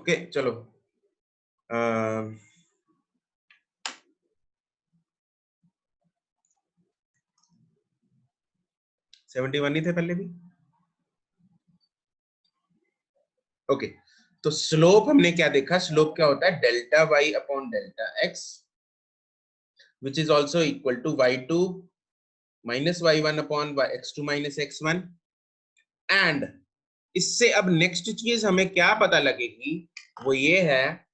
Okay चलो 71 ही थे पहले भी। ओके तो स्लोप हमने क्या देखा, स्लोप क्या होता है delta y upon delta x which is also equal to y2 minus y1 upon x2 minus x1। And इससे अब नेक्स्ट चीज हमें क्या पता लगेगी वो ये है,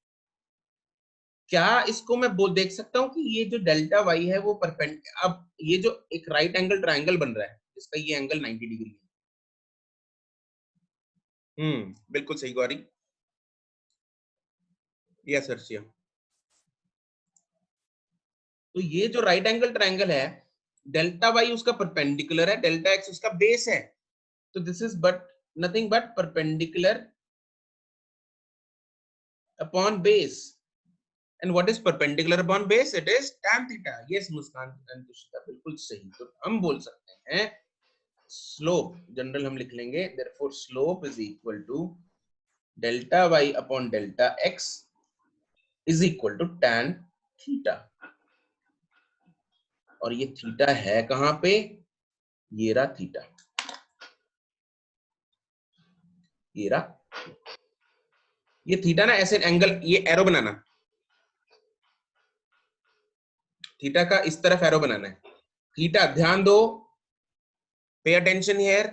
क्या इसको मैं बोल देख सकता हूं कि ये जो डेल्टा वाई है वो परपेंडिकुलर, अब ये जो एक राइट एंगल ट्रायंगल बन रहा है जिसका ये एंगल 90 डिग्री है। बिल्कुल सही गौरी। यस अर्शिया। तो ये जो राइट एंगल ट्रायंगल है डेल्टा वाई उसका परपेंडिकुलर है, डेल्टा एक्स उसका बेस है, तो this is but nothing but perpendicular upon base. And what is perpendicular upon base? It is tan theta. Yes Muskan and Tushita बिल्कुल सही। तो हम बोल सकते हैं स्लोप जनरल हम लिख लेंगे, therefore slope is equal to delta y upon delta x is equal to tan theta. और ये थीटा है कहां पे? ये रहा थीटा, ये रहा। ये थीटा ना ऐसे एंगल, ये एरो बनाना, थीटा का इस तरफ एरो बनाना है। थीटा ध्यान दो, पे अटेंशन हियर।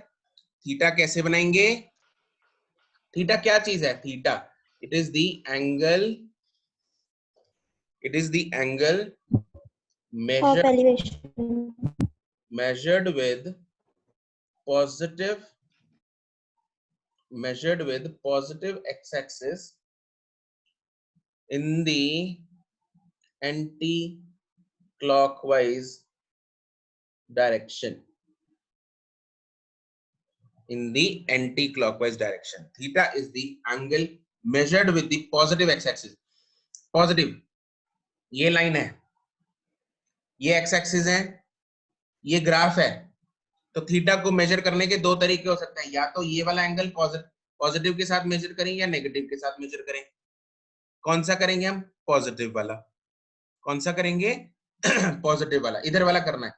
थीटा कैसे बनाएंगे? थीटा क्या चीज है? Theta it is the angle, it is the angle of measured elevation. measured with positive x-axis in the anti-clockwise direction. In the anti-clockwise direction, theta is the angle measured with the positive x-axis. Positive ये line है, ये x-axis है, ये graph है। तो theta को major करने के दो तरीके हो सकते हैं, या तो ये वाला एंगल पॉजिटिव के साथ मेजर करें या नेगेटिव के साथ मेजर करें। कौन सा करेंगे हम? पॉजिटिव वाला। कौन सा करेंगे? पॉजिटिव वाला। इधर वाला करना है,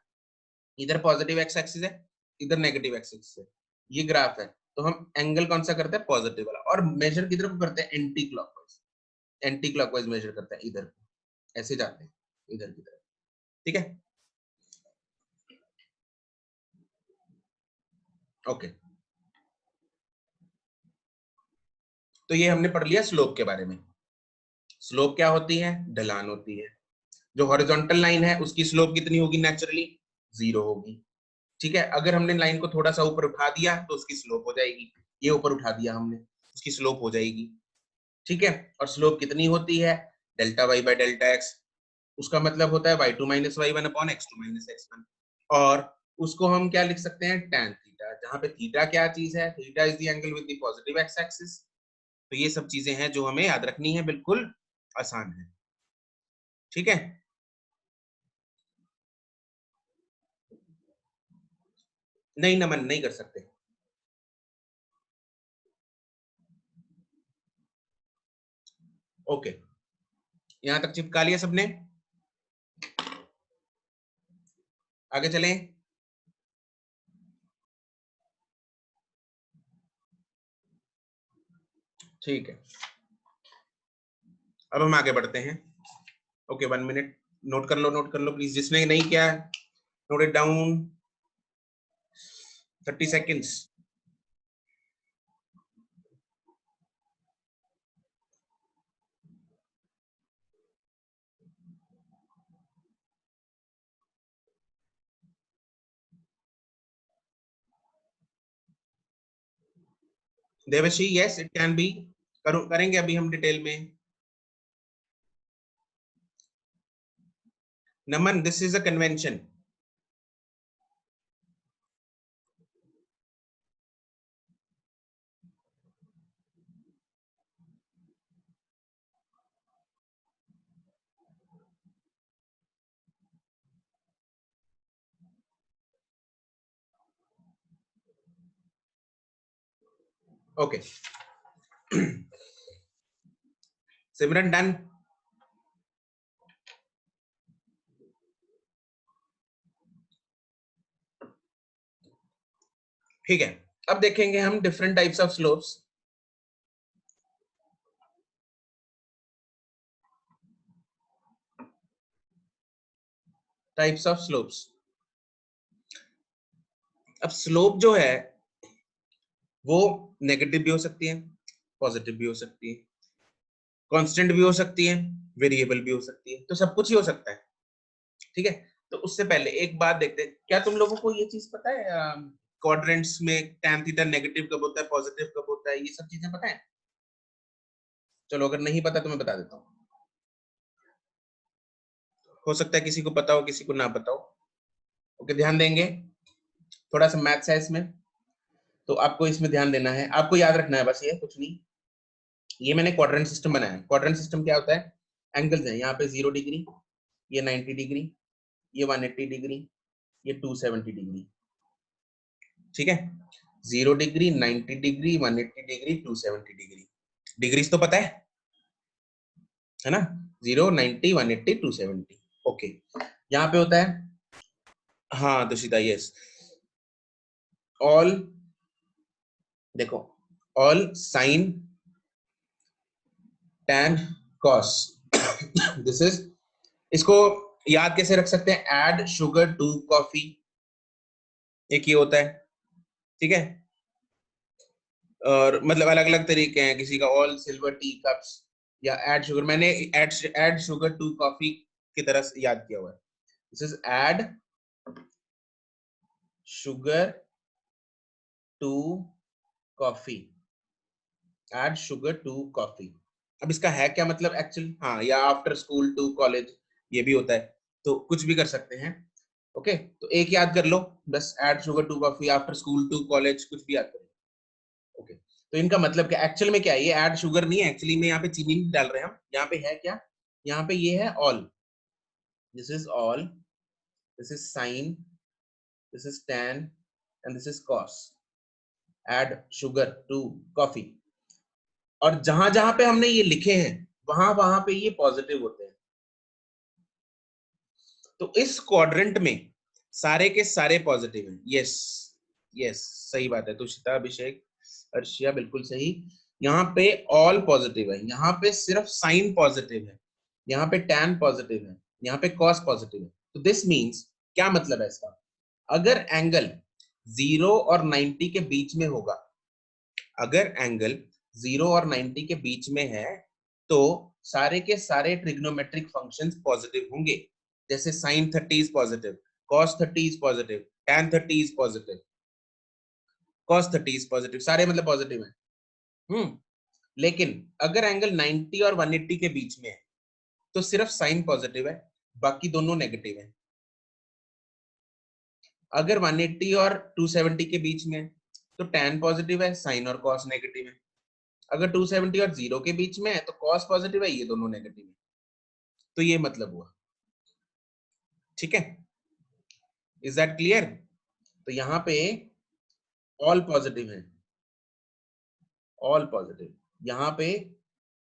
इधर पॉजिटिव एक्स एक्सिस है, इधर नेगेटिव एक्स एक्सिस है, ये ग्राफ है। तो हम एंगल कौन सा करते हैं? पॉजिटिव वाला। और मेजर किधर को करते हैं? Anti clockwise. Anti clockwise measure करते हैं, इधर ऐसे जाते हैं इधर की तरफ। ठीक है ओके। तो ये हमने पढ़ लिया स्लोप के बारे में। स्लोप क्या होती है? ढलान होती है। जो हॉरिजॉन्टल लाइन है उसकी स्लोप कितनी होगी? नेचुरली 0 होगी। ठीक है, अगर हमने लाइन को थोड़ा सा ऊपर उठा दिया तो उसकी स्लोप हो जाएगी। ये ऊपर उठा दिया हमने, उसकी स्लोप हो जाएगी। ठीक है, और स्लोप कितनी होती है? Delta y by delta x. उसका मतलब होता है y2 minus y one upon x2 minus x1। और उसको हम क्या लिख सकते हैं? tan थीटा, जहां पे थीटा क्या चीज है? Theta is the angle with the positive x axis. तो ये सब चीजें हैं जो हमें याद रखनी है, बिल्कुल आसान है। ठीक है, नहीं नमन नहीं कर सकते। ओके, यहां तक चिपका लिया सबने? आगे चलें। ठीक है, अब हम आगे बढ़ते हैं। ओके 1 मिनट, नोट कर लो, नोट कर लो प्लीज, जिसने नहीं किया note it down. 30 seconds. Devshree yes it can be, करेंगे अभी हम डिटेल में। Naman this is a convention. Okay Simran done? ठीक है, अब देखेंगे हम different types of slopes. Types of slopes. अब स्लोप जो है वो नेगेटिव भी हो सकती है, पॉजिटिव भी हो सकती है, कांस्टेंट भी हो सकती है, वेरिएबल भी हो सकती है, तो सब कुछ ही हो सकता है। ठीक है, तो उससे पहले एक बात देखते हैं, क्या तुम लोगों को ये चीज पता है क्वाड्रेंट्स में tan थीटा नेगेटिव कब होता है, पॉजिटिव कब होता है, ये सब चीजें पता है? चलो अगर नहीं पता तो मैं बता देता हूँ, हो सकता है किसी को पता हो किसी को ना पता हो। ओके, ध्यान देंगे, थोड़ा सा मैथ्स है इसमें, तो आपको इसमें ध्यान देना है, आपको याद रखना है बस, ये कुछ नहीं। ये मैंने क्वाड्रेंट सिस्टम बनाया है। क्वाड्रेंट सिस्टम क्या होता है? एंगल्स है, यहाँ पे 0 डिग्री, ये 90 डिग्री, ये 180 डिग्री, ये 270 डिग्री। ठीक है, 0 degree, 90 degree, 180 degree, 270 degree. Degrees तो पता है ना? 0, 90, 180, 270। ओके, यहाँ पे होता है, हाँ तुषिता, यस, ऑल, देखो, all sine tan cos this is, इसको याद कैसे रख सकते हैं? एड शुगर टू कॉफी, एक ये होता है। ठीक है, और मतलब अलग अलग तरीके हैं, किसी का ऑल सिल्वर टी कप्स, या एड शुगर, मैंने एड शुगर टू कॉफी की तरह से याद किया हुआ है। This is add sugar to coffee, add sugar to coffee. अब इसका है क्या मतलब एक्चुअली? हाँ, या आफ्टर स्कूल टू कॉलेज, ये भी होता है, तो कुछ भी कर सकते हैं। ओके, तो एक याद कर लो बस, add sugar to coffee, after school to college, कुछ भी याद करो। ओके, तो इनका मतलब क्या एक्चुअल में क्या है? ये ऐड शुगर नहीं है एक्चुअली में, यहाँ पे चीनी नहीं डाल रहे हैं हम, यहाँ पे है क्या? यहाँ पे ये है all, this is all, this is sine, this is tan and this is cos, add sugar to coffee. और जहां जहां पे हमने ये लिखे हैं वहां वहां पे ये पॉजिटिव होते हैं। तो इस क्वाड्रेंट में सारे के सारे पॉजिटिव हैं। यस, यस, सही बात है तुषिता, अभिषेक, अर्शिया, बिल्कुल सही। यहाँ पे ऑल पॉजिटिव है, यहाँ पे सिर्फ साइन पॉजिटिव है, यहाँ पे tan पॉजिटिव है, यहाँ पे cos पॉजिटिव है। तो दिस मींस, क्या मतलब है इसका? अगर एंगल 0 और 90 के बीच में होगा, अगर एंगल 0 और 90 के बीच में है, तो सारे के सारे ट्रिग्नोमेट्रिक फंक्शंस पॉजिटिव होंगे। जैसे sin 30 is positive, cos 30 is positive, tan 30 is positive, cos 30 is positive, सारे मतलब पॉजिटिव हैं। लेकिन अगर एंगल 90 और 180 के बीच में है, तो सिर्फ साइन पॉजिटिव है, बाकी दोनों नेगेटिव है। अगर 180 और 270 के बीच में है, तो tan पॉजिटिव है, साइन और cos नेगेटिव है। अगर 270 और 0 के बीच में है, तो cos पॉजिटिव है, ये दोनों नेगेटिव है। तो ये मतलब हुआ। ठीक है, इज दैट क्लियर? तो यहाँ पे ऑल पॉजिटिव है, ऑल पॉजिटिव, यहाँ पे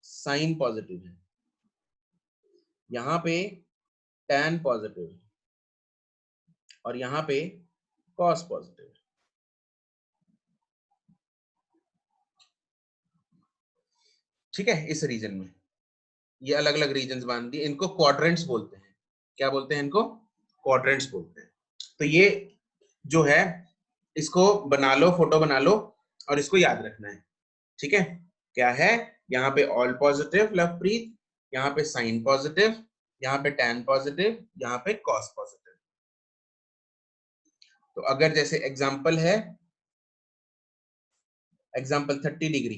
साइन पॉजिटिव है, यहाँ पे tan पॉजिटिव है, और यहाँ पे cos पॉजिटिव है। ठीक है, इस रीजन में ये अलग अलग रीजन्स बांध दिए, इनको क्वाड्रेंट्स बोलते हैं। क्या बोलते हैं इनको? क्वाड्रेंट्स बोलते हैं। तो ये जो है, इसको बना लो, फोटो बना लो, और इसको याद रखना है। ठीक है, क्या है? यहाँ पे ऑल पॉजिटिव लवप्रीत, यहाँ पे साइन पॉजिटिव, यहाँ पे tan पॉजिटिव, यहाँ पे cos पॉजिटिव। तो अगर जैसे एग्जांपल है, एग्जांपल 30 डिग्री,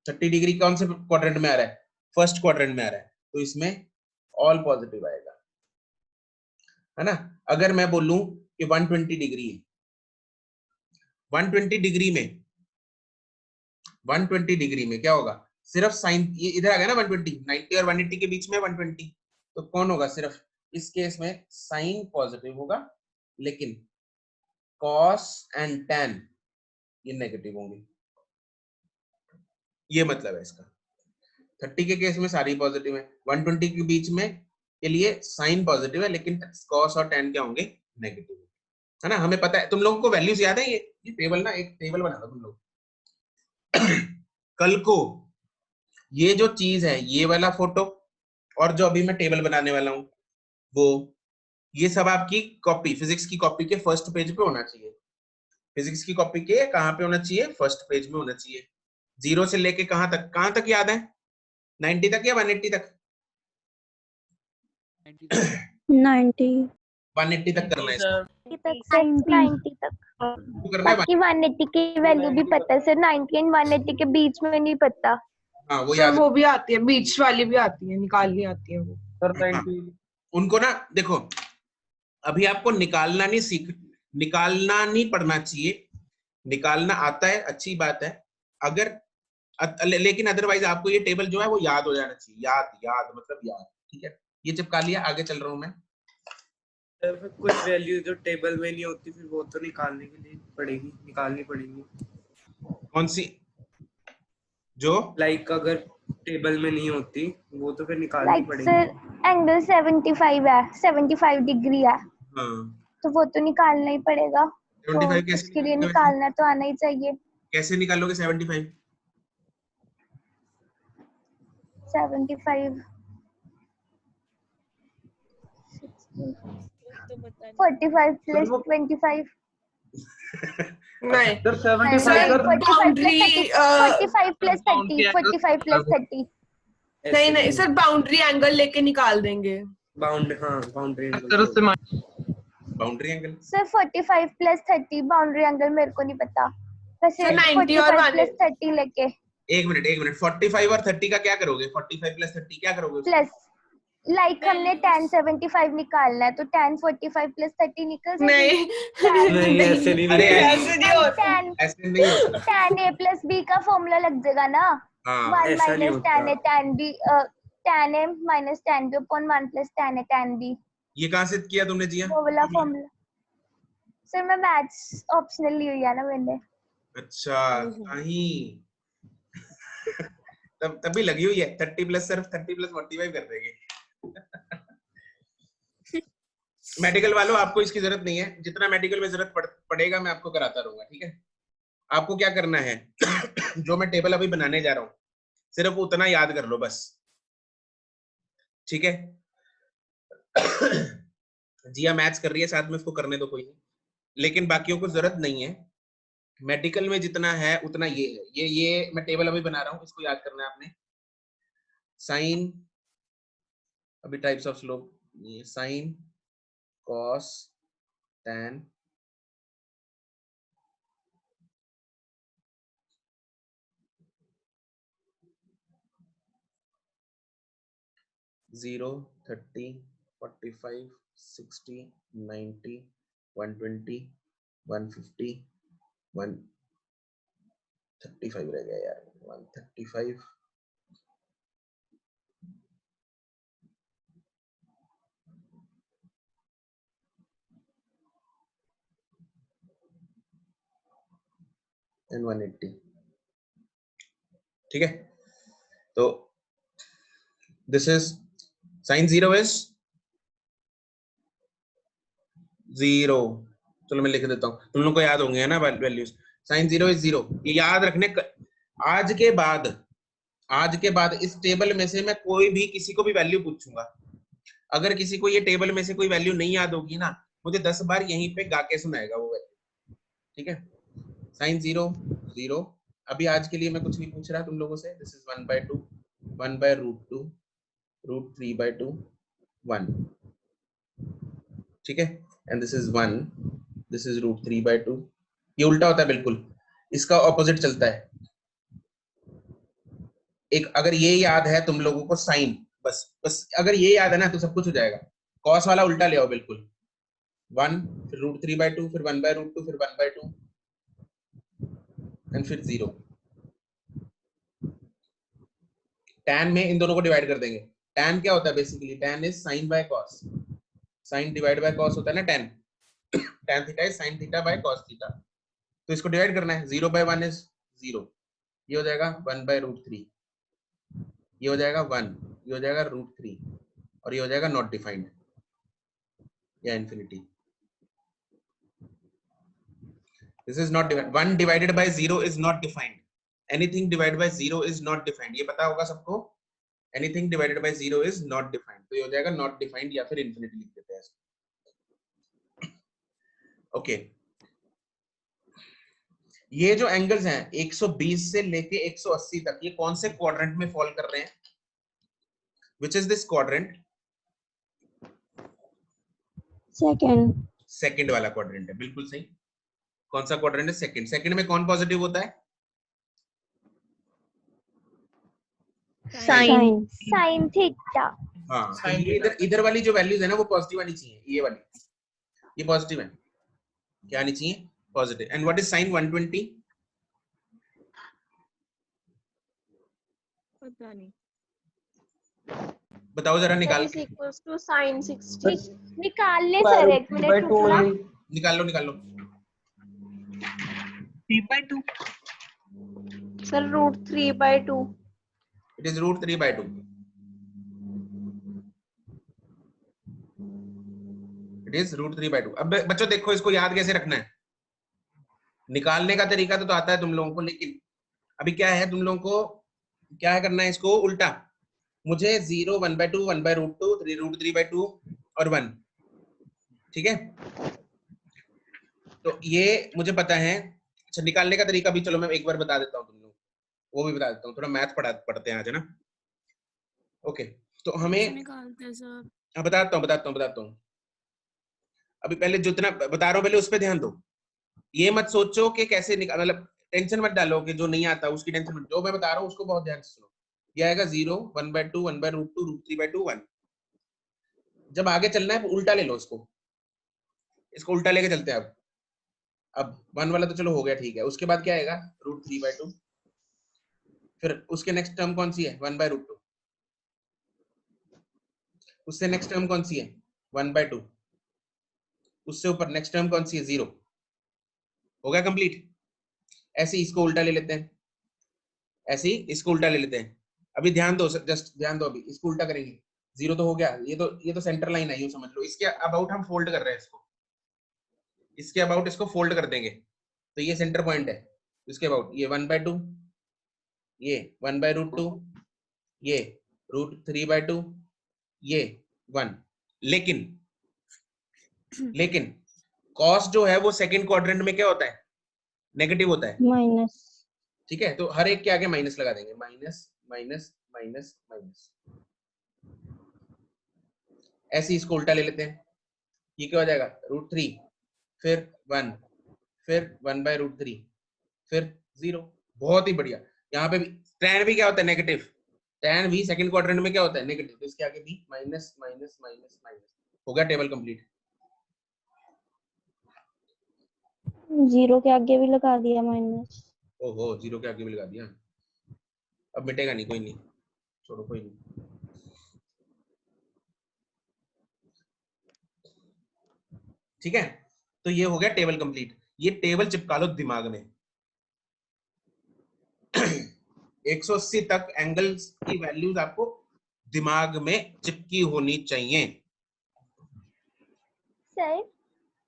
30 डिग्री कौन से क्वाड्रेंट में आ रहा है? फर्स्ट क्वाड्रेंट में आ रहा है, तो इसमें ऑल पॉजिटिव आएगा, है ना? अगर मैं बोलूं कि 120 डिग्री है, 120 डिग्री में, 120 डिग्री में क्या होगा? सिर्फ साइन, ये इधर आ गया ना 120, 90 और 180 के बीच में 120, तो कौन होगा? सिर्फ इस केस में साइन पॉजिटिव होगा, लेकिन cos एंड tan ये नेगेटिव होंगे। ये मतलब है इसका। 30 के केस में सारी पॉजिटिव है, 120 के बीच में के लिए साइन पॉजिटिव है, लेकिन कॉस और tan क्या होंगे, नेगेटिव है ना। हमें पता है, तुम लोगों को वैल्यूज याद है, ये टेबल ना, एक टेबल बना दो तुम लोग कल को ये जो चीज है, ये वाला फोटो और जो अभी मैं टेबल बनाने वाला हूँ वो, ये सब आपकी कॉपी, फिजिक्स की कॉपी के फर्स्ट पेज पे होना चाहिए। फिजिक्स की कॉपी के कहाँ पे होना चाहिए, फर्स्ट पेज में होना चाहिए। 0 से लेके कहाँ तक याद है, 90 तक या 180 तक? 90 180 तक करना है इसको, तक 90 तक। तो करना है बाकी 180 की वैल्यू भी पता है सर, 90 एंड 180 के बीच में नहीं पता। हाँ वो सर याद वो भी आती है, बीच वाली भी आती है, निकालनी आती है वो। है। हाँ, उनको ना देखो, अभी आपको निकालना नहीं पड़ना चाहिए, निकालना आता है अच्छी बात है, अगर लेकिन अदरवाइज आपको ये टेबल जो है वो याद हो जाना चाहिए, याद मतलब याद, ठीक है। ये चिपका लिया, आगे चल रहा हूं मैं। सर फिर कुछ वैल्यू जो टेबल में नहीं होती फिर वो तो निकालने के लिए पड़ेगी, निकालनी पड़ेगी। कौन सी जो लाइक अगर टेबल में नहीं होती वो तो फिर निकालनी लाइक पड़ेगी। सर एंगल 75 है, 75 डिग्री है, हाँ, तो वो तो निकालना ही पड़ेगा। 75 तो कैसे उसके लिए निकालोगे? निकालना तो आना ही चाहिए। कैसे निकालोगे 75? 75 45 प्लस 25 नहीं sir 75 sir, sir 45 plus 30 45 plus 30 नहीं नहीं सर, बाउंड्री एंगल लेके निकाल देंगे। बाउंड्री सर उससे boundary angle sir 45 plus 30 boundary angle मेरे को नहीं पता वैसे। सर 90 और 45 प्लस 30 लेके एक मिनट 45 और 30 का क्या करोगे, 45 प्लस 30 क्या करोगे उसका? प्लस लाइक हमने tan 75 निकालना है तो tan 45 प्लस 30 निकल जाएगी। नहीं ऐसे नहीं अरे निकलेगी। ऐसे नहीं होता। ऐसे नहीं होता। tan a प्लस b का फॉर्मूला लग जाएगा ना, हाँ 1 ऐसा नहीं माइनस tan a होता। tan b tan a minus tan b upon 1 plus tan a tan b, ये कहाँ से किया तुमने जिया? वो वाला फॉर्मूला। सर मैं मैथ्स ऑप्शनल ली हुई है ना मैंने। अच्छा कहीं तभी लगी हुई है 30 प्लस, सिर्फ 30 प्लस 45 कर देंगे। मेडिकल वालों आपको इसकी जरूरत नहीं है, जितना मेडिकल में जरूरत पड़ेगा मैं आपको कराता रहूंगा, ठीक है। आपको क्या करना है जो मैं टेबल अभी बनाने जा रहा हूँ सिर्फ उतना याद कर लो बस, ठीक है। जिया मैथ्स कर रही है साथ में, उसको करने दो, कोई नहीं, लेकिन बाकियों को जरूरत नहीं है। मेडिकल में जितना है उतना ये है, ये मैं टेबल अभी बना रहा हूँ, इसको याद करना है आपने। साइन, अभी टाइप्स ऑफ स्लोप, ये साइन कॉस tan, जीरो 30 45 60 90 120 150 135 रह गया यार, 135 एंड 180, ठीक है। तो दिस इज साइन 0 इज 0, चलो मैं लिख देता हूँ, तुम लोग को याद होंगे है ना वैल्यूज। साइन 0 इज 0, ये याद रखने। आज के बाद इस टेबल में से मैं कोई भी किसी को भी वैल्यू पूछूंगा, अगर किसी को ये टेबल में से कोई वैल्यू नहीं याद होगी ना, मुझे 10 बार यहीं पे गा के सुनाएगा वो वैल्यू, ठीक है। साइन 0 0, अभी आज के लिए मैं कुछ नहीं पूछ रहा तुम लोगों से। दिस इज 1/2 1/√2 √3/2 1, ठीक है। And this is 1, this is √3/2। ये उल्टा होता है बिल्कुल, इसका ऑपोजिट चलता है। एक अगर ये याद है तुम लोगों को साइन, बस अगर ये याद है ना तो सब कुछ हो जाएगा। कॉस वाला उल्टा ले आओ बिल्कुल, 1 फिर √3/2 फिर 1/√2 फिर 1/2 एंड फिर 0। tan में इन दोनों को डिवाइड कर देंगे। tan क्या होता है basically, tan is sine by cos, sine divide by cos होता है ना tan, tan theta is sine theta by cos theta, तो इसको डिवाइड करना है। 0/1 इज 0, ये हो जाएगा 1/√3, ये हो जाएगा 1, ये हो जाएगा √3 और ये हो जाएगा नॉट डिफाइंड या infinity. This is not defined. 1 divided by 0 is not defined. Anything divided by 0 is not defined, ये पता होगा सबको। Anything divided by 0 is not defined, तो ये हो जाएगा नॉट डिफाइंड या फिर इंफिनिटी लिख देते हैं। ओके, ये जो एंगल्स हैं 120 से लेके 180 तक, ये कौन से क्वाड्रेंट में फॉल कर रहे हैं? Which is this quadrant? Second. Second वाला क्वाड्रेंट है, बिल्कुल सही। कौन सा क्वाड्रेंट है? सेकंड। सेकंड में कौन पॉजिटिव होता है? साइन। Sine theta. हाँ, तो Sin ये theta। इधर वाली जो वैल्यूज है ना वो पॉजिटिव आनी चाहिए, ये वाली, ये पॉजिटिव है, क्या आनी चाहिए? Positive. And what is sin 120? पता नहीं। बताओ जरा निकाल के। Two sin 60। निकाल ले सर, एक मिनट रुकना। निकाल लो, निकाल लो। 3/2। Sir √3/2। It is √3/2। It is √3/2। अब बच्चों देखो, इसको याद कैसे रखना है। निकालने का तरीका तो आता है तुम लोगों को, लेकिन अभी क्या है, तुम लोगों को क्या करना है, इसको उल्टा। मुझे 0, 1/2, 1/√2, 3√3/2 और 1, ठीक है? तो ये मुझे पता है। अच्छा, निकालने का तरीका भी चलो मैं एक बार बता देता हूँ तुम लोग, वो भी बता देता हूँ। थोड़ा मैथ पढ़ते हैं आज, है ना? ओके, तो हमें निकालते हैं सर। हाँ, बताता हूँ। अभी पहले जितना बता रहा हूँ पहले उस पर ध्यान दो। ये मत सोचो कि कैसे मतलब टेंशन मत डालो कि जो नहीं आता उसकी टेंशन मत। जो मैं बता रहा हूँ उसको बहुत ध्यान से सुनो। ये आएगा 0, 1/2, 1/√2, √3/2, 1। जब आगे चलना है उल्टा ले लो इसको उल्टा लेके चलते हैं। अब 1 वाला तो चलो हो गया, ठीक है। उसके बाद क्या आएगा? √3/2। फिर उसके नेक्स्ट टर्म कौन सी है? 1/√2। उससे नेक्स्ट टर्म कौन सी है? 1/2। उससे ऊपर नेक्स्ट टर्म कौन सी है? 0। हो गया कंप्लीट। ऐसे ही इसको उल्टा ले लेते हैं, ऐसे ही इसको उल्टा ले लेते हैं। अभी ध्यान दो, जस्ट ध्यान दो। अभी इसको उल्टा करेंगे। 0 तो हो गया, ये तो सेंटर लाइन है, यूं समझ लो। इसके अबाउट हम फोल्ड कर रहे हैं इसको, इसके अबाउट इसको फोल्ड कर देंगे, तो ये सेंटर पॉइंट है। इसके अबाउट ये 1/2, ये 1/√2, ये √3/2, ये 1। लेकिन कॉस जो है वो सेकंड क्वाड्रेंट में क्या होता है? नेगेटिव होता है, माइनस। ठीक है? तो हर एक के आगे माइनस लगा देंगे, माइनस माइनस माइनस माइनस। ऐसे इसको उल्टा ले लेते हैं। ये क्या हो जाएगा? √3, फिर 1, फिर 1/√3, फिर 0। बहुत ही बढ़िया। यहाँ पे भी tan भी क्या होता है? नेगेटिव। tan भी सेकंड क्वाड्रेंट में क्या होता है? नेगेटिव। तो इसके आगे भी माइनस माइनस माइनस माइनस। हो गया टेबल कंप्लीट। 0 के आगे भी लगा दिया माइनस। ओहो, 0 के आगे भी लगा दिया। अब मिटेगा नहीं, कोई नहीं, छोड़ो, कोई नहीं। ठीक है, तो ये हो गया टेबल कंप्लीट। ये टेबल चिपका लो दिमाग में। 180 तक एंगल्स की वैल्यूज आपको दिमाग में चिपकी होनी चाहिए सर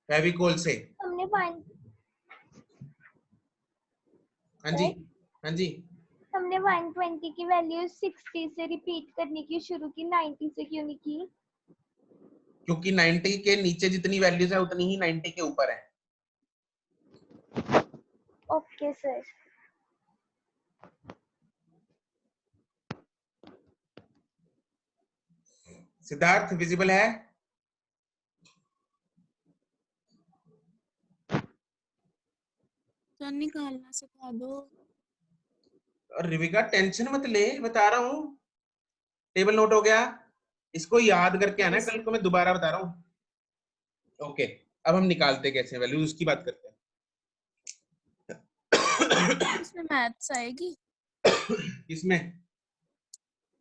फेविकोल से। हमने हाँ जी, हाँ जी। हमने 120 की वैल्यू 60 से रिपीट करने की शुरू की, 90 से क्यों नहीं की? क्योंकि 90 के नीचे जितनी वैल्यूज है उतनी ही 90 के ऊपर है। Okay sir. सिद्धार्थ विजिबल है? सर निकालना सिखा दो। और रिविका टेंशन मत ले, बता रहा हूँ। टेबल नोट हो गया, इसको याद करके आना। कल को मैं दोबारा बता रहा हूँ। ओके, अब हम निकालते कैसे वैल्यूज, उसकी बात करते हैं। इसमें मैथ्स आएगी? इसमें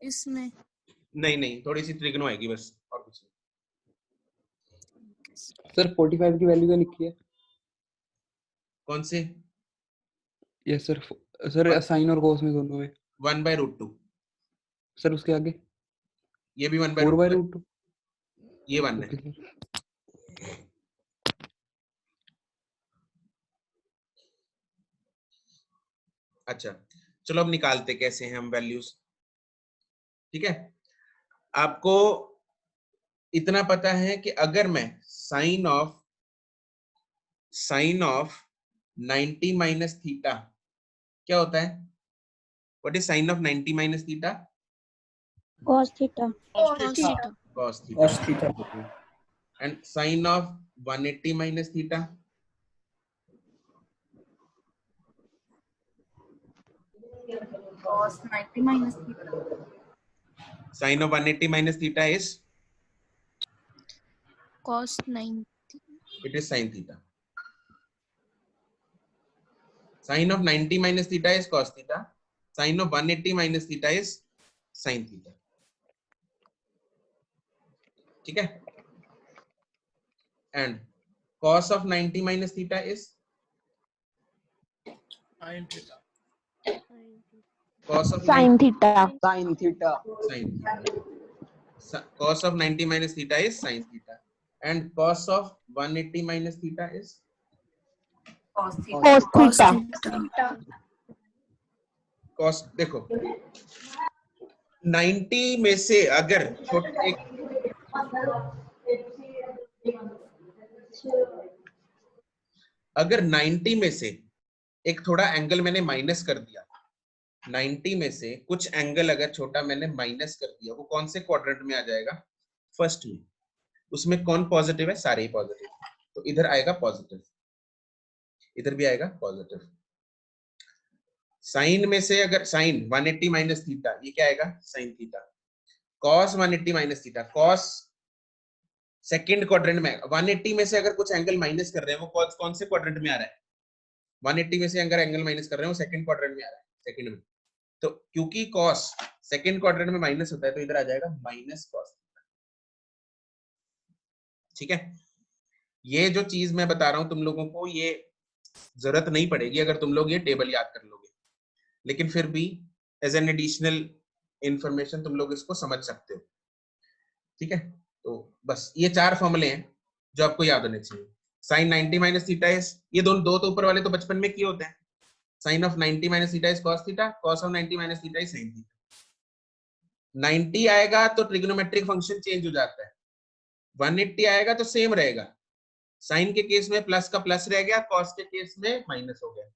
इसमें नहीं नहीं, थोड़ी सी ट्रिग्नो आएगी बस, और कुछ नहीं। सर 45 की वैल्यू क्या लिखी है? कौन से? Yes sir. सर साइन और कोस में दोनों में 1/√2। सर उसके आगे ये भी 1 बाय 4 बाय रूट, रूट 2। ये 1 है। Okay sir. अच्छा चलो अब निकालते कैसे हैं हम वैल्यूज। ठीक है, आपको इतना पता है कि अगर मैं साइन ऑफ 90 माइनस थीटा क्या होता है, what is sine of 90 minus theta? cos theta. cos theta. cos cos theta. theta and sine of 180 minus theta? cos 90 minus theta. Sine of 180 minus theta is, Cos 90. it is sin theta. Sin of 90 minus theta is cos theta. Sin of 180 minus theta is sin theta. ठीक है, and cos of 90 minus theta is sin theta. cos of sin 90 theta. sin theta. sin theta. Cos of 90 minus theta is sin theta, and cos of 180 minus theta is Cos theta. cos Cos theta. theta. cos। देखो 90 में से अगर एक अगर 90 में से एक थोड़ा एंगल मैंने माइनस कर दिया, 90 में से कुछ एंगल अगर छोटा मैंने माइनस कर दिया, वो कौन से क्वाड्रेंट में आ जाएगा? फर्स्ट में। उसमें कौन पॉजिटिव है? सारे ही पॉजिटिव, तो इधर आएगा पॉजिटिव, इधर भी आएगा पॉजिटिव। साइन में से अगर साइन 180 माइनस थीटा, ये क्या आएगा? Sine theta. Cos 180 minus theta, cos second quadrant में आएगा। 180 में से अगर कुछ एंगल माइनस कर रहे हैं, वो कौन से क्वाड्रेंट में आ रहा है? 180 में से अगर एंगल माइनस कर रहे हैं, वो सेकंड क्वाड्रेंट में आ रहा है, सेकंड में। तो क्योंकि कॉस सेकंड क्वाड्रेंट में माइनस होता है, तो इधर आ जाएगा माइनस कॉस। ठीक है, ये जो चीज मैं बता रहा हूं तुम लोगों को, ये जरूरत नहीं पड़ेगी अगर तुम लोग ये टेबल याद कर लोगे, लेकिन फिर भी एज एन एडिशनल इंफॉर्मेशन तुम लोग इसको समझ सकते हो। ठीक है, तो बस ये 4 फॉर्मूले हैं जो आपको याद होने चाहिए। साइन 90 माइनस थीटा इज, ये दोनों दो तो ऊपर वाले तो बचपन में किए होते हैं। Sine of 90 minus theta is cos theta, cos of 90 minus theta is sine theta. 90 आएगा तो ट्रिग्नोमेट्रिक फंक्शन चेंज हो जाता है, 180 आएगा तो सेम रहेगा। साइन के केस में प्लस का प्लस रह गया, कॉस के केस में माइनस हो गया।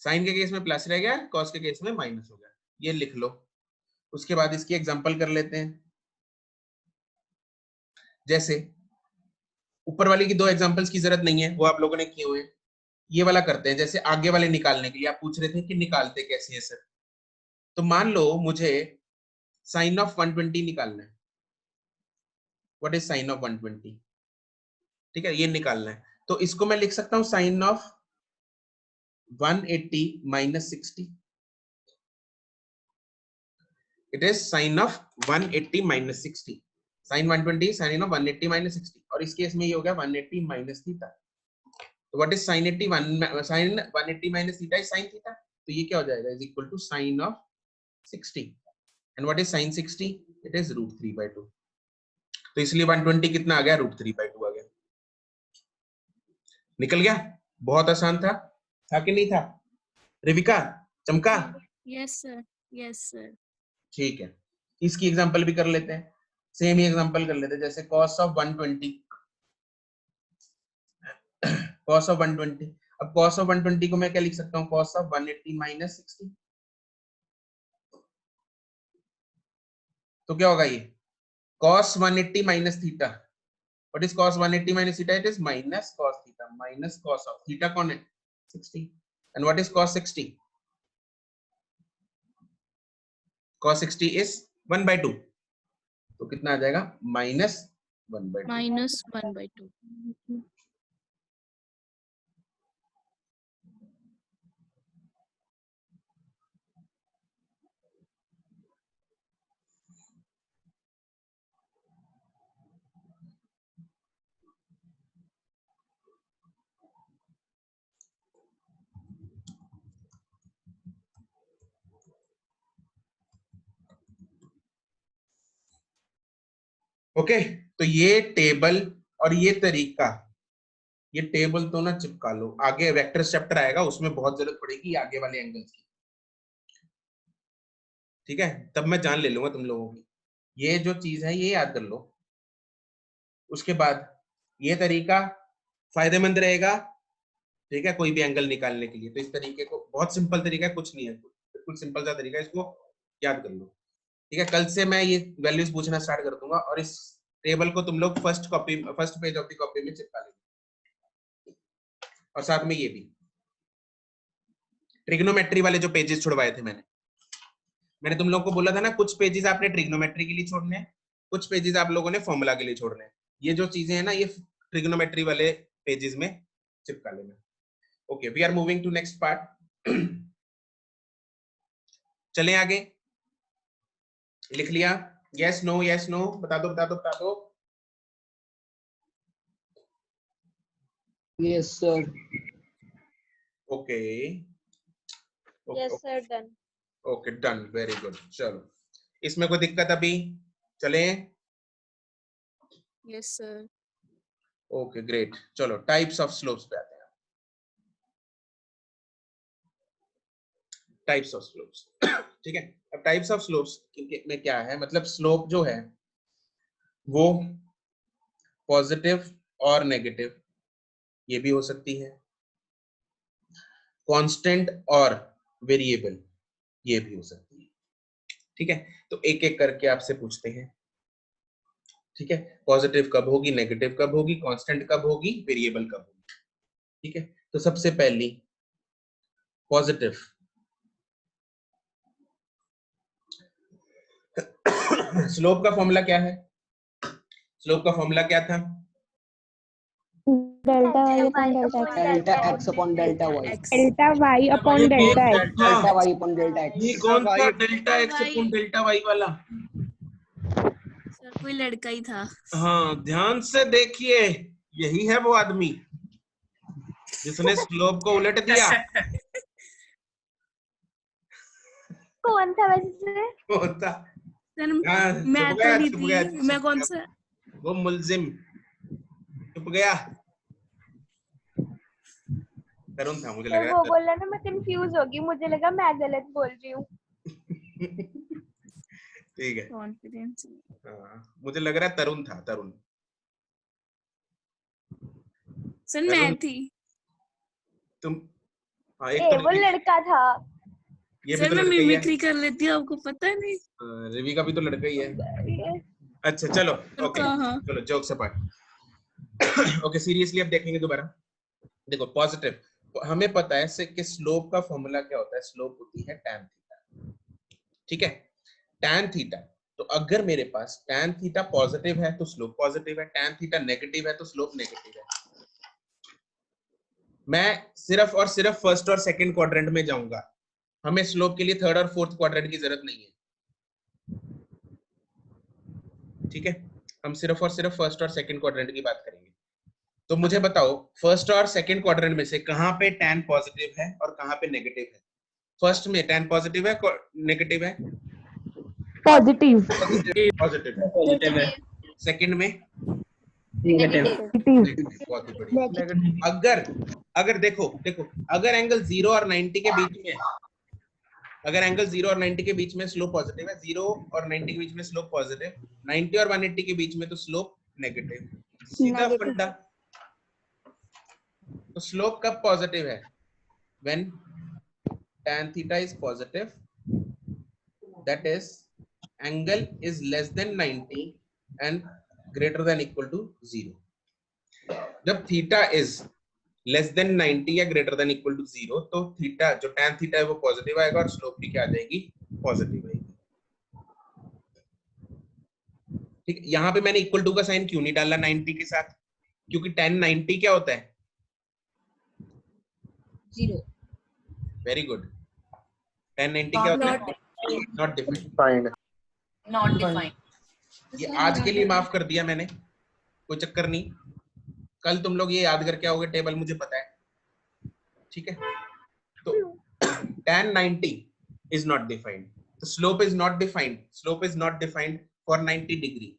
साइन के केस में प्लस रह गया, कॉस के केस में माइनस हो गया। ये लिख लो। उसके बाद इसकी एग्जांपल कर लेते हैं। जैसे ऊपर वाली की 2 एग्जांपल्स की जरूरत नहीं है, वो आप लोगों ने किए हुए हैं। ये वाला करते हैं, जैसे आगे वाले निकालने के लिए आप पूछ रहे थे कि निकालते कैसे है सर। तो मान लो मुझे साइन ऑफ 120 निकालना है। What is sine of 120? ठीक है, ये निकालना है। तो इसको मैं लिख सकता हूं sine of 180 minus 60। It is sine of 180 minus 60। Sine 120 sine of 180 minus 60, और इस केस में ये हो गया 180 माइनस थीटा। तो what is sine 80? Sine 180 minus theta is sine theta, तो ये क्या हो जाएगा? Is equal to sine of 60। And what is sine 60? It is √3/2। तो इसलिए 120 कितना आ गया? √3/2 आ गया। निकल गया। बहुत आसान था कि नहीं था? रिविका, चमका? Yes, sir. Yes, sir. ठीक है, इसकी एग्जांपल भी कर लेते हैं। सेम ही एग्जांपल कर लेते हैं, जैसे cos ऑफ 120। cos ऑफ 120, अब cos ऑफ 120 को मैं क्या लिख सकता हूँ? cos of 180 minus 60। तो क्या होगा ये? cos 180 minus theta. What is cos 180 minus theta? It is minus cos theta, minus cos of theta कौन है? 60। And what is cos 60? cos 60 is 1/2, तो कितना आ जाएगा? -1/2। Minus 1/2. ओके तो ये टेबल और ये तरीका, ये टेबल तो ना चिपका लो, आगे वेक्टर चैप्टर आएगा उसमें बहुत जरूरत पड़ेगी आगे वाले एंगल्स की, ठीक है, तब मैं जान ले लूंगा तुम लोगों की। ये जो चीज है ये याद कर लो। उसके बाद ये तरीका फायदेमंद रहेगा, ठीक है, कोई भी एंगल निकालने के लिए। तो इस तरीके को, बहुत सिंपल तरीका है, कुछ नहीं है, बिल्कुल सिंपल सा तरीका है, इसको याद कर लो, ठीक है। कल से मैं ये वैल्यूज पूछना स्टार्ट कर दूंगा और इस टेबल को तुम लोग first page of the copy में चिपका लेंगे। और साथ में ये भी ट्रिग्नोमेट्री वाले जो पेजेस छुड़वाए थे मैंने तुम लोगों को बोला था ना, कुछ पेजेस आपने ट्रिग्नोमेट्री के लिए छोड़ने हैं, कुछ पेजेस आप लोगों ने फॉर्मूला के लिए छोड़ने हैं। ये जो चीजें हैं ना, ये ट्रिग्नोमेट्री वाले पेजेस में चिपका लेना। Okay, we are moving to next part. चलें आगे। लिख लिया? यस नो, यस नो, बता दो बता दो बता दो। Yes sir. Okay yes sir, done. Okay done, very good. चलो, इसमें कोई दिक्कत अभी? चलें? Yes sir. Okay great. चलो टाइप्स ऑफ स्लोप्स पे आते हैं। टाइप्स ऑफ स्लोप्स, ठीक है। अब टाइप्स ऑफ स्लोप्स में क्या है, मतलब स्लोप जो है वो पॉजिटिव और नेगेटिव ये भी हो सकती है, कांस्टेंट और वेरिएबल ये भी हो सकती है, ठीक है। तो एक एक करके आपसे पूछते हैं, ठीक है। पॉजिटिव कब होगी, नेगेटिव कब होगी, कांस्टेंट कब होगी, वेरिएबल कब होगी, ठीक है। तो सबसे पहली पॉजिटिव, स्लोप का फॉर्मूला क्या है? स्लोप का फॉर्मूला क्या था? Delta y upon delta x. Delta x upon delta y. Delta y upon delta x. Delta y upon delta x. ये कौन सा delta x upon delta y वाला? सर कोई लड़का ही था। हाँ, ध्यान से देखिए, यही है वो आदमी जिसने स्लोप को उलट दिया। कौन था वैसे? कौन था? सर हाँ, मैं चुप तो गया, नहीं चुप थी। गया, मैं चुप कौन गया। सा? वो मुलजिम चुप गया। तरुण था, मुझे लग सर रहा वो है बोला ना, मैं कंफ्यूज होगी, मुझे लगा मैं गलत बोल रही हूँ। ठीक है। कॉन्फिडेंस। हाँ, मुझे लग रहा है तरुण था, तरुण। सर मैं थी। तुम, हाँ एक ए तो वो लड़का था। ये भी सर तो मैं लड़का ही है। मिमिक्री कर लेती हूँ, आपको पता नहीं? रवि का भी तो लड़का ही है। ये- अच्छा चलो, ओके हाँ। चलो, जोक्स अपार्ट। ओके सीरियसली अब देखेंगे दोबारा। देखो पॉजिटिव, हमें पता है से कि स्लोप का फॉर्मूला क्या होता है, स्लोप होती है tan थीटा, ठीक है। tan थीटा, तो अगर मेरे पास tan थीटा पॉजिटिव है तो स्लोप पॉजिटिव है, tan थीटा नेगेटिव है तो स्लोप नेगेटिव है। मैं सिर्फ और सिर्फ फर्स्ट और सेकंड क्वाड्रेंट में जाऊंगा, हमें स्लोप के लिए थर्ड और फोर्थ क्वाड्रेंट की जरूरत नहीं है, ठीक है। हम सिर्फ और सिर्फ फर्स्ट और सेकंड क्वाड्रेंट की बात करेंगे। तो मुझे बताओ फर्स्ट और सेकंड क्वाड्रेंट में से कहां पे tan पॉजिटिव है और कहां पे नेगेटिव है? फर्स्ट में tan पॉजिटिव है, नेगेटिव है? पॉजिटिव। पॉजिटिव है। सेकंड में नेगेटिव। बहुत ही बढ़िया। अगर देखो अगर एंगल 0 और 90 के बीच में, अगर एंगल 0 और 90 के बीच में स्लोप पॉजिटिव है, 0 और 90 के बीच में स्लोप पॉजिटिव, 90 और 180 के बीच में तो स्लोप नेगेटिव, सीधा फंडा। तो स्लोप कब पॉजिटिव है? When tan theta is positive, that is angle is less than 90 and greater than equal to 0। जब थीटा इज लेस देन 90 या ग्रेटर देन इक्वल टू 0 तो थीटा जो tan थीटा है वो पॉजिटिव आएगा और स्लोप भी क्या आ जाएगी, पॉजिटिव आएगी, ठीक है। यहाँ पे मैंने इक्वल टू का साइन क्यों नहीं डाला 90 के साथ, क्योंकि tan 90 क्या होता है? 0। Very good. tan 90 क्या होता है? Not defined. Not defined. ये आज के लिए माफ कर दिया मैंने, कोई चक्कर नहीं, कल तुम लोग ये याद करके आओगे टेबल, मुझे पता है, ठीक है। तो tan 90 is not defined, the slope is not defined, slope is not defined for 90 degree,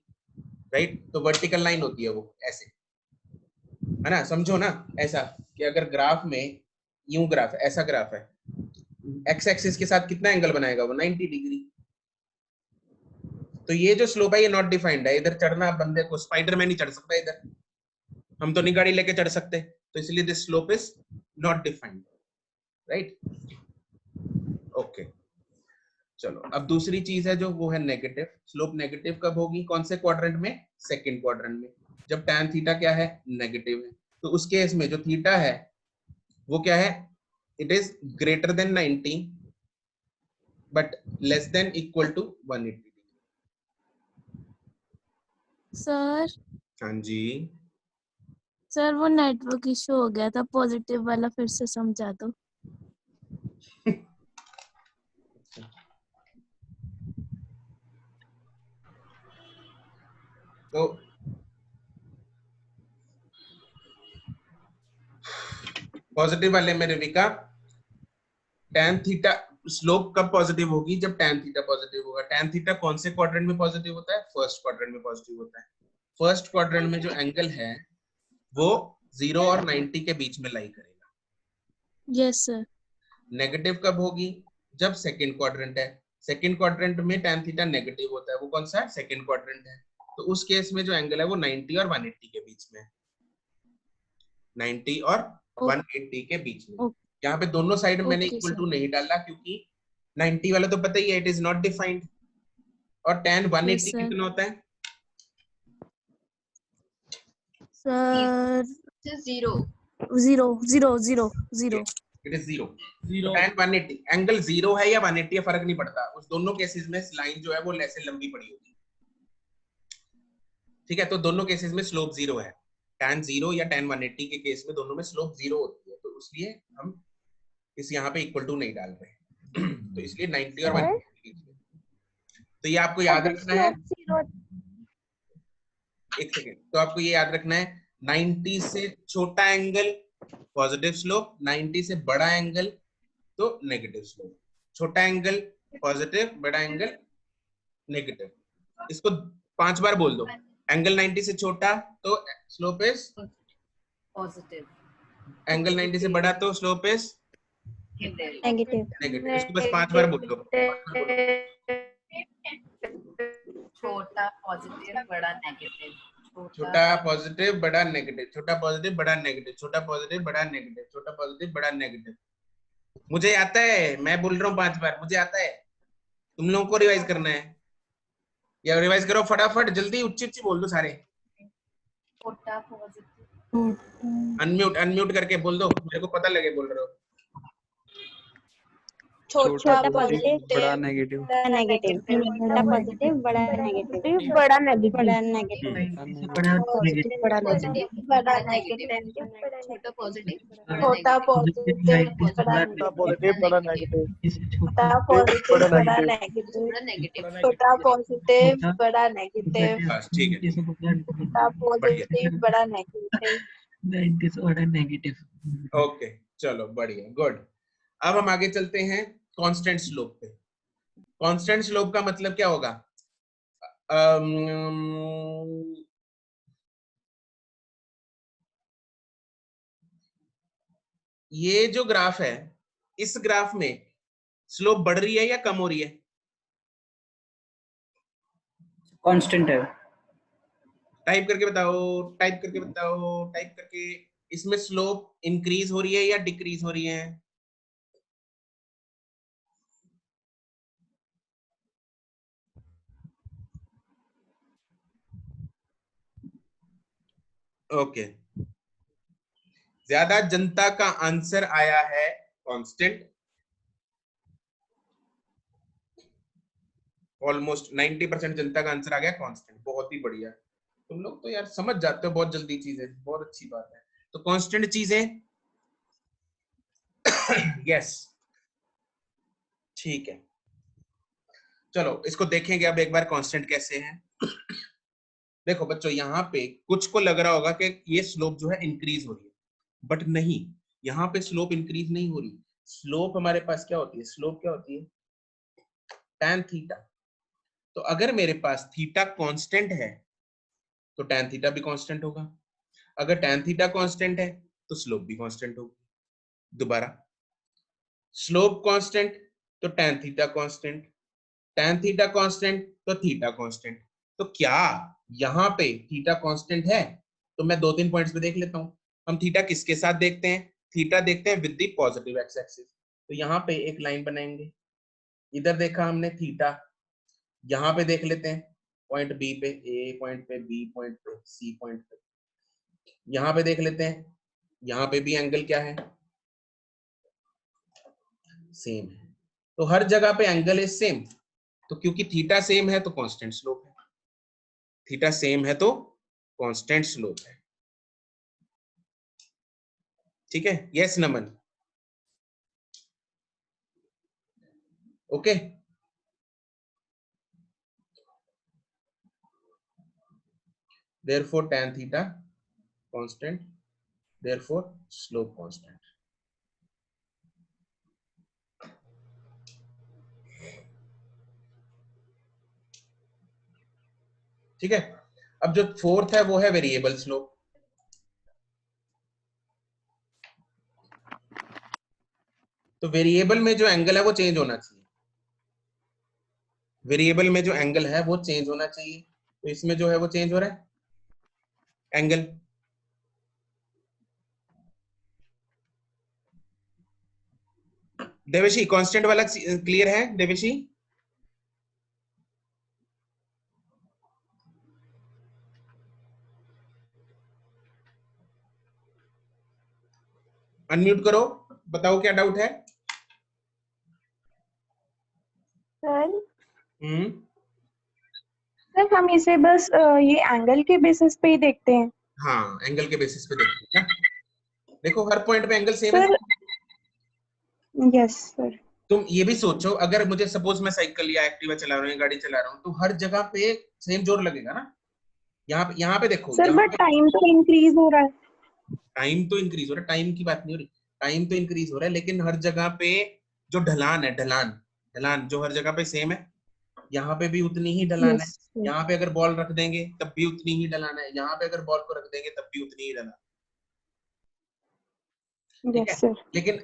right. तो वर्टिकल लाइन होती है वो ऐसे, है ना, समझो ना ऐसा कि अगर ग्राफ में यूं ग्राफ है, ऐसा ग्राफ है, एक्स एक्सिस के साथ कितना एंगल बनाएगा वो 90 डिग्री। तो ये जो स्लोप है ये नॉट डिफाइंड है। इधर चढ़ना बंदे को, स्पाइडरमैन ही चढ़ सकता है इधर, हम तो नहीं गाड़ी लेके चढ़ सकते, तो इसलिए this slope is not defined, right. Okay चलो, अब दूसरी चीज है जो वो है नेगेटिव स्लोप। नेगेटिव कब होगी, कौन से क्वाड्रेंट में, सेकंड क्वाड्रेंट में, जब tan थीटा क्या है, नेगेटिव है। तो उस केस में जो थीटा है वो क्या है, it is greater than 90 but less than equal to 180। Sir हाँ जी, सर वो नेटवर्क इशू हो गया था, पॉजिटिव वाला फिर से समझा दो। तो पॉजिटिव वाले में रविका, tan थीटा स्लोप कब पॉजिटिव होगी, जब tan थीटा पॉजिटिव होगा। tan थीटा कौन से क्वाड्रेंट में पॉजिटिव होता है, फर्स्ट क्वाड्रेंट में पॉजिटिव होता है। फर्स्ट क्वाड्रेंट में जो एंगल है वो 0 और 90 के बीच में लाई करेगा। Yes sir. नेगेटिव कब होगी, जब सेकंड क्वाड्रेंट है। सेकंड क्वाड्रेंट में tan थीटा नेगेटिव होता है, वो कौन सा है, सेकंड क्वाड्रेंट है। तो उस केस में जो एंगल है वो 90 और 180 के बीच में है, 90 और 180 के बीच में। यहाँ पे दोनों साइड मैंने Okay, इक्वल sir. टू नहीं डाला क्योंकि 90 वाला तो पता ही है, इट इज नॉट डिफाइंड। और tan 180 sir. कितना होता है, sir Zero. 0 0 0 0। It is 0। tan 180 angle 0 है या 180 है फर्क नहीं पड़ता, उस दोनों केसेस में लाइन जो है वो ऐसे लंबी पड़ी होगी, ठीक है। तो दोनों केसेस में स्लोप 0 है, tan 0 या tan 180 के केस में दोनों में स्लोप 0 होती है। तो इसलिए हम इस यहाँ पे इक्वल टू नहीं डाल रहे तो इसलिए 90 और 180 के बीच में। तो ये आपको याद रखना है, एक सेकेंड, तो आपको ये याद रखना है 90 से छोटा एंगल पॉजिटिव स्लोप, 90 से बड़ा एंगल तो नेगेटिव स्लोप। छोटा एंगल पॉजिटिव, बड़ा एंगल नेगेटिव। इसको 5 बार बोल दो, एंगल 90 से छोटा तो स्लोप इज Positive. एंगल 90 से बड़ा तो slope is Negative. Negative. Negative. इसको बस 5 बार बोल दो। छोटा positive, बड़ा negative. छोटा पॉजिटिव बड़ा नेगेटिव, छोटा पॉजिटिव बड़ा नेगेटिव, छोटा पॉजिटिव बड़ा नेगेटिव, छोटा पॉजिटिव बड़ा नेगेटिव। मुझे आता है, मैं बोल रहा हूँ 5 बार, मुझे आता है, तुम लोगों को रिवाइज करना है। या रिवाइज करो फटाफट, जल्दी उच्ची उच्ची बोल दो सारे। छोटा positive. अनम्यूट अनम्यूट करके बोल दो, मेरे को पता लगे बोल रहे हो। छोटा पॉजिटिव बड़ा नेगेटिव, नेगेटिव, छोटा पॉजिटिव बड़ा नेगेटिव, बड़ा नेगेटिव। बड़ा नेगेटिव, Positive, बड़ा positive, नेगेटिव, बड़ा negative. छोटा positive, छोटा positive, पॉजिटिव बड़ा पॉजिटिव बड़ा नेगेटिव, छोटा पॉजिटिव बड़ा नेगेटिव, बड़ा negative. छोटा पॉजिटिव बड़ा नेगेटिव, बस ठीक है, छोटा पॉजिटिव बड़ा नेगेटिव। ओके चलो बढ़िया, गुड। अब हम आगे चलते हैं कांस्टेंट स्लोप पे। कांस्टेंट स्लोप का मतलब क्या होगा, ये जो ग्राफ है, इस ग्राफ में स्लोप बढ़ रही है या कम हो रही है, कांस्टेंट है। टाइप करके बताओ, टाइप करके बताओ, टाइप करके। इसमें स्लोप इंक्रीज हो रही है या डिक्रीज हो रही है, ओके। ज्यादा जनता का आंसर आया है कांस्टेंट, ऑलमोस्ट 90% जनता का आंसर आ गया कांस्टेंट। बहुत ही बढ़िया, तुम लोग तो यार समझ जाते हो बहुत जल्दी चीजें, बहुत अच्छी बात है। तो कांस्टेंट चीजें यस ठीक है। चलो इसको देखेंगे अब एक बार कांस्टेंट कैसे है। देखो बच्चों, यहाँ पे कुछ को लग रहा होगा कि ये स्लोप जो है इंक्रीज हो रही है, बट नहीं, यहाँ पे स्लोप इंक्रीज नहीं हो रही। स्लोप हमारे पास क्या होती है, स्लोप क्या होती है, tan थीटा। तो अगर मेरे पास थीटा कांस्टेंट है तो tan थीटा भी कांस्टेंट होगा। अगर tan थीटा कांस्टेंट है तो स्लोप भी कांस्टेंट होगी। दोबारा स्लोप कांस्टेंट तो tan theta constant, tan theta constant तो थीटा कांस्टेंट। तो क्या यहाँ पे थीटा कांस्टेंट है? तो मैं 2-3 पॉइंट्स पे देख लेता हूँ। हम थीटा किसके साथ देखते हैं? थीटा देखते हैं with the positive x axis. तो यहाँ पे एक लाइन बनाएंगे, इधर देखा हमने थीटा, यहाँ पे देख लेते हैं पॉइंट बी पे, ए पॉइंट पे, बी पॉइंट पे, सी पॉइंट पे, यहाँ पे देख लेते हैं, यहाँ पे भी एंगल क्या है? सेम है। तो हर जगह पे एंगल इज सेम। तो क्योंकि थीटा सेम है तो कांस्टेंट स्लोप है, थीटा सेम है तो कांस्टेंट स्लोप है। ठीक है, यस नमन, okay. Therefore tan theta constant, therefore slope constant. ठीक है, अब जो फोर्थ है वो है वेरिएबल स्लोप। तो वेरिएबल में जो एंगल है वो चेंज होना चाहिए, वेरिएबल में जो एंगल है वो चेंज होना चाहिए। तो इसमें जो है वो चेंज हो रहा है एंगल। देवेशी कांस्टेंट वाला क्लियर है? देवेशी अनम्यूट करो, बताओ क्या डाउट है। सर हम्म, सर हम इसे बस ये एंगल के बेसिस पे ही देखते हैं। हाँ एंगल के बेसिस पे देखते हैं ना। देखो हर पॉइंट पे एंगल सेम है। Sir yes sir. तुम ये भी सोचो, अगर मुझे सपोज मैं साइकिल या एक्टिवा चला रहा हूँ, गाड़ी चला रहा हूँ, तो हर जगह पे सेम जोर लगेगा ना। यहाँ पे देखो, सर यहाँ बट पे टाइम तो इंक्रीज हो रहा है। टाइम तो इंक्रीज हो रहा है, टाइम की बात नहीं हो रही, टाइम तो इंक्रीज हो रहा है, लेकिन हर जगह पे जो ढलान है, ढलान ढलान जो हर जगह पे सेम है, यहाँ पे भी उतनी ही ढलान है। Yes sir. यहाँ पे अगर बॉल रख देंगे तब भी उतनी ही ढलान है, यहाँ पे अगर बॉल को रख देंगे तब भी उतनी ही ढलान। ठीक है, यस सर। लेकिन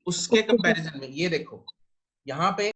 उसके ओके सर। कंपैरिजन में ये देखो, यहाँ पे